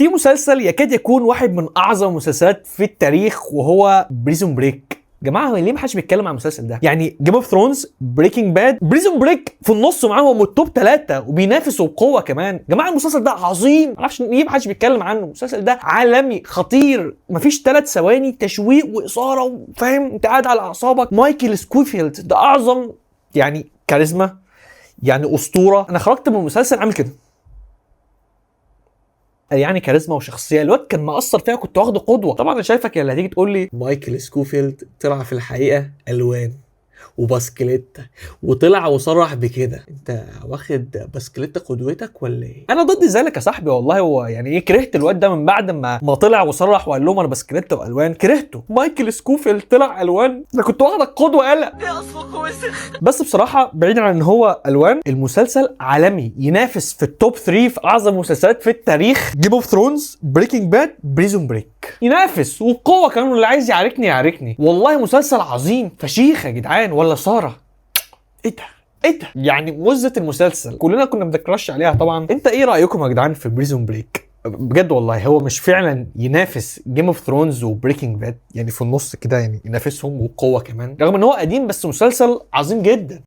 في مسلسل يكاد يكون واحد من اعظم المسلسلات في التاريخ وهو بريزون بريك. جماعه ليه ما حدش بيتكلم عن المسلسل ده؟ يعني جيم اوف ثرونز، بريكنج باد، بريزون بريك في النص معاهم من التوب 3 وبينافسوا بقوه كمان. جماعه المسلسل ده عظيم، معرفش ليه ما حدش بيتكلم عنه. المسلسل ده عالمي خطير، مفيش 3 ثواني تشويق واثاره وفاهم انت قاعد على اعصابك. مايكل سكوفيلد ده اعظم يعني كاريزما، يعني اسطوره. انا خرجت من المسلسل عامل كده، يعني كاريزما وشخصيه. الواد كان مأثر فيها، كنت واخده قدوه. طبعا انا شايفك يا اللي هتيجي تقول لي مايكل سكوفيلد طلع في الحقيقه الوان وباسكليتا وطلع وصرح بكده. انت واخد باسكليتا قدوتك ولا ايه؟ انا ضد ذلك يا صاحبي والله. هو يعني ايه، كرهت الواد ده من بعد ما طلع وصرح وقال لهم انا باسكليتا والوان. كرهته. مايكل سكوفيلد طلع الوان، انا كنت واخدك قدوه. قلق بس بصراحه بعيدا عن ان هو الوان، المسلسل عالمي ينافس في التوب 3 في اعظم مسلسلات في التاريخ. جيم اوف ثرونز، بريكنج باد، بريزون بريك، ينافس وبقوه كمان. اللي عايز يعاركني يعاركني. والله مسلسل عظيم فشيخ يا جدعان. ولا ساره ايه ده؟ ايه ده؟ يعني مزة المسلسل كلنا كنا بنكرش عليها طبعا. انت ايه رايكم يا جدعان في بريزون بريك؟ بجد والله هو مش فعلا ينافس جيم اوف ثرونز وبريكنج باد؟ يعني في النص كده، يعني ينافسهم وبقوه كمان، رغم ان هو قديم بس مسلسل عظيم جدا.